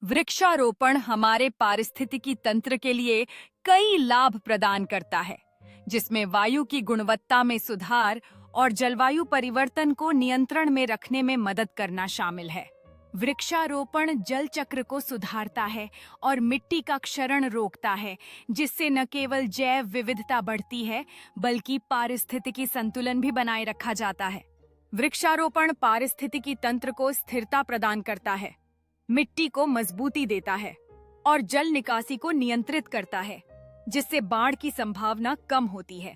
वृक्षारोपण हमारे पारिस्थितिकी तंत्र के लिए कई लाभ प्रदान करता है, जिसमें वायु की गुणवत्ता में सुधार और जलवायु परिवर्तन को नियंत्रण में रखने में मदद करना शामिल है। वृक्षारोपण जल चक्र को सुधारता है और मिट्टी का क्षरण रोकता है, जिससे न केवल जैव विविधता बढ़ती है, बल्कि पारिस्थितिकी संतुलन भी बनाए रखा जाता है। वृक्षारोपण पारिस्थितिकी तंत्र को स्थिरता प्रदान करता है, मिट्टी को मजबूती देता है और जल निकासी को नियंत्रित करता है, जिससे बाढ़ की संभावना कम होती है।